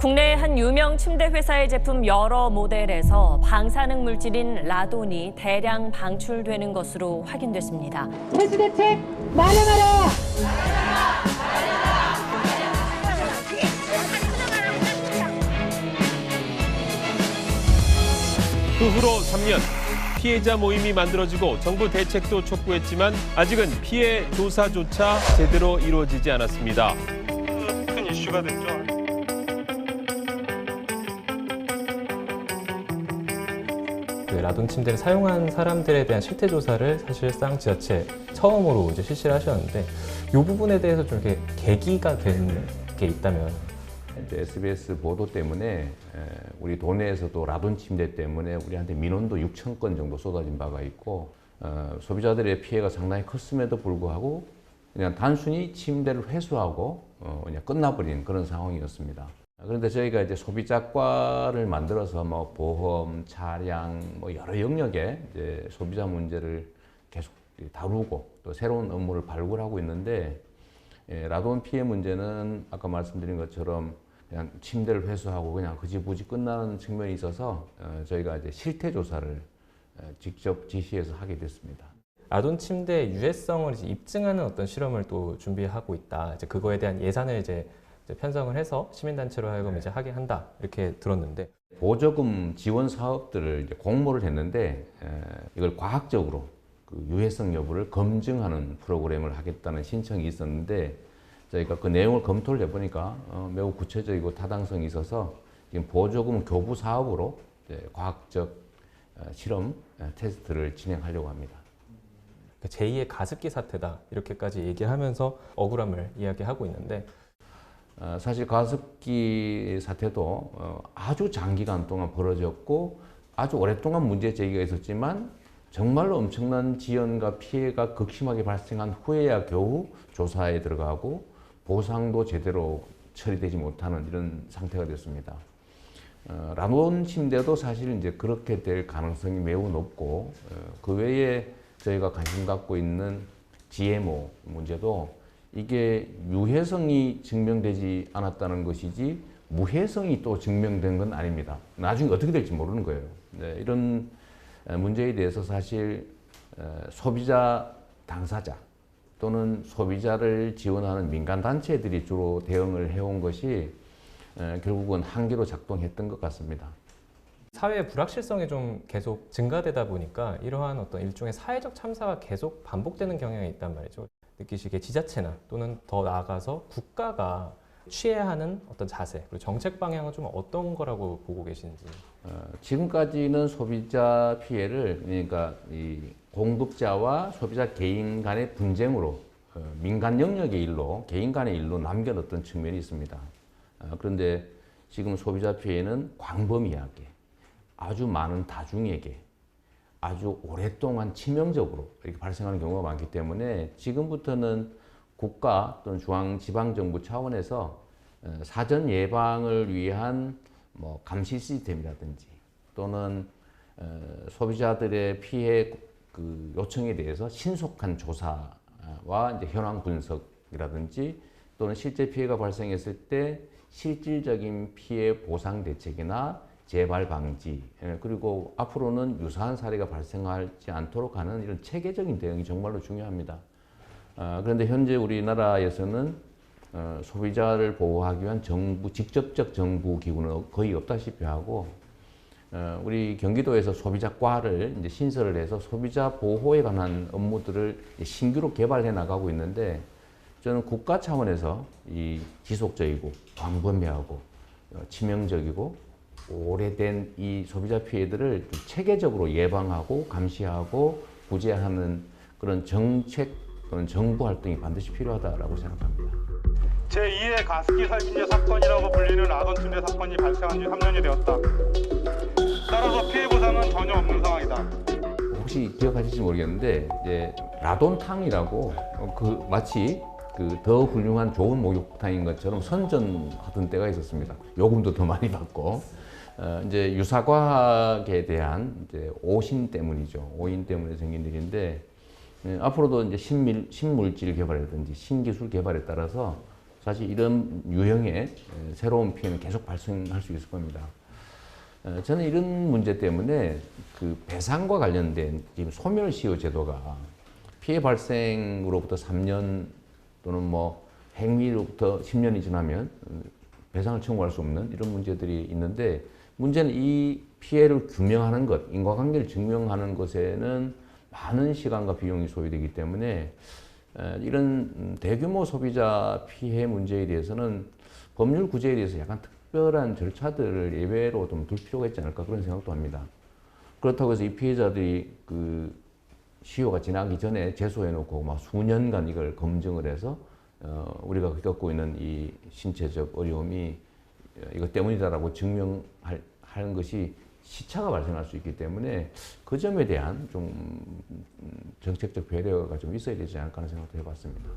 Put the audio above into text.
국내 한 유명 침대 회사의 제품 여러 모델에서 방사능 물질인 라돈이 대량 방출되는 것으로 확인됐습니다. 폐수 대책 마련하라! 그 후로 3년, 피해자 모임이 만들어지고 정부 대책도 촉구했지만 아직은 피해 조사조차 제대로 이루어지지 않았습니다. 큰 이슈가 됐죠. 라돈 침대를 사용한 사람들에 대한 실태 조사를 사실상 지자체 처음으로 이제 실시를 하셨는데 이 부분에 대해서 좀 이렇게 계기가 된 게 있다면. SBS 보도 때문에 우리 도내에서도 라돈 침대 때문에 우리한테 민원도 6천 건 정도 쏟아진 바가 있고 소비자들의 피해가 상당히 컸음에도 불구하고 그냥 단순히 침대를 회수하고 그냥 끝나버린 그런 상황이었습니다. 그런데 저희가 이제 소비자과를 만들어서 뭐 보험, 차량, 뭐 여러 영역에 이제 소비자 문제를 계속 다루고 또 새로운 업무를 발굴하고 있는데 라돈 피해 문제는 아까 말씀드린 것처럼 그냥 침대를 회수하고 그냥 그지부지 끝나는 측면이 있어서 저희가 이제 실태 조사를 직접 지시해서 하게 됐습니다. 라돈 침대의 유해성을 이제 입증하는 어떤 실험을 또 준비하고 있다. 이제 그거에 대한 예산을 이제 편성을 해서 시민단체로 하여금 이제 하게 한다 이렇게 들었는데 보조금 지원 사업들을 이제 공모를 했는데 이걸 과학적으로 그 유해성 여부를 검증하는 프로그램을 하겠다는 신청이 있었는데 저희가 그 내용을 검토를 해보니까 매우 구체적이고 타당성이 있어서 지금 보조금 교부 사업으로 이제 과학적 실험 테스트를 진행하려고 합니다. 제2의 가습기 사태다 이렇게까지 얘기하면서 억울함을 이야기하고 있는데 사실 가습기 사태도 아주 장기간 동안 벌어졌고 아주 오랫동안 문제 제기가 있었지만 정말로 엄청난 지연과 피해가 극심하게 발생한 후에야 겨우 조사에 들어가고 보상도 제대로 처리되지 못하는 이런 상태가 됐습니다. 라돈 침대도 사실 이제 그렇게 될 가능성이 매우 높고 그 외에 저희가 관심 갖고 있는 GMO 문제도 이게 유해성이 증명되지 않았다는 것이지 무해성이 또 증명된 건 아닙니다. 나중에 어떻게 될지 모르는 거예요. 네, 이런 문제에 대해서 사실 소비자 당사자 또는 소비자를 지원하는 민간단체들이 주로 대응을 해온 것이 결국은 한계로 작동했던 것 같습니다. 사회의 불확실성이 좀 계속 증가되다 보니까 이러한 어떤 일종의 사회적 참사가 계속 반복되는 경향이 있단 말이죠. 느끼시기에 지자체나 또는 더 나아가서 국가가 취해야 하는 어떤 자세 그리고 정책 방향은 좀 어떤 거라고 보고 계신지. 지금까지는 소비자 피해를 그러니까 이 공급자와 소비자 개인 간의 분쟁으로 민간 영역의 일로 개인 간의 일로 남겨뒀던 측면이 있습니다. 그런데 지금 소비자 피해는 광범위하게 아주 많은 다중에게 아주 오랫동안 치명적으로 이렇게 발생하는 경우가 많기 때문에 지금부터는 국가 또는 중앙지방정부 차원에서 사전 예방을 위한 뭐 감시 시스템이라든지 또는 소비자들의 피해 그 요청에 대해서 신속한 조사와 이제 현황 분석이라든지 또는 실제 피해가 발생했을 때 실질적인 피해 보상 대책이나 재발 방지 그리고 앞으로는 유사한 사례가 발생하지 않도록 하는 이런 체계적인 대응이 정말로 중요합니다. 그런데 현재 우리나라에서는 소비자를 보호하기 위한 직접적 정부 기구는 거의 없다시피 하고 우리 경기도에서 소비자과를 이제 신설을 해서 소비자 보호에 관한 업무들을 신규로 개발해 나가고 있는데 저는 국가 차원에서 이 지속적이고 광범위하고 치명적이고 오래된 이 소비자 피해들을 좀 체계적으로 예방하고 감시하고 구제하는 그런 정책 또는 정부 활동이 반드시 필요하다고 생각합니다. 제2의 가습기 살균제 사건이라고 불리는 라돈 침대 사건이 발생한 지 3년이 되었다. 따라서 피해 보상은 전혀 없는 상황이다. 혹시 기억하실지 모르겠는데 이제 라돈탕이라고 마치 더 훌륭한 좋은 목욕탕인 것처럼 선전하던 때가 있었습니다. 요금도 더 많이 받고 이제 유사과학에 대한 이제 오신 때문이죠. 오인 때문에 생긴 일인데 앞으로도 이제 신물질 개발이라든지 신기술 개발에 따라서 사실 이런 유형의 새로운 피해는 계속 발생할 수 있을 겁니다. 저는 이런 문제 때문에 그 배상과 관련된 지금 소멸시효 제도가 피해 발생으로부터 3년 또는 뭐 행위로부터 10년이 지나면 배상을 청구할 수 없는 이런 문제들이 있는데, 문제는 이 피해를 규명하는 것, 인과관계를 증명하는 것에는 많은 시간과 비용이 소요되기 때문에 이런 대규모 소비자 피해 문제에 대해서는 법률 구제에 대해서 약간 특별한 절차들을 예외로 좀 둘 필요가 있지 않을까, 그런 생각도 합니다. 그렇다고 해서 이 피해자들이 그 시효가 지나기 전에 제소해놓고 막 수년간 이걸 검증을 해서 우리가 겪고 있는 이 신체적 어려움이 이것 때문이다라고 증명하는 것이 시차가 발생할 수 있기 때문에 그 점에 대한 좀 정책적 배려가 좀 있어야 되지 않을까 하는 생각도 해봤습니다.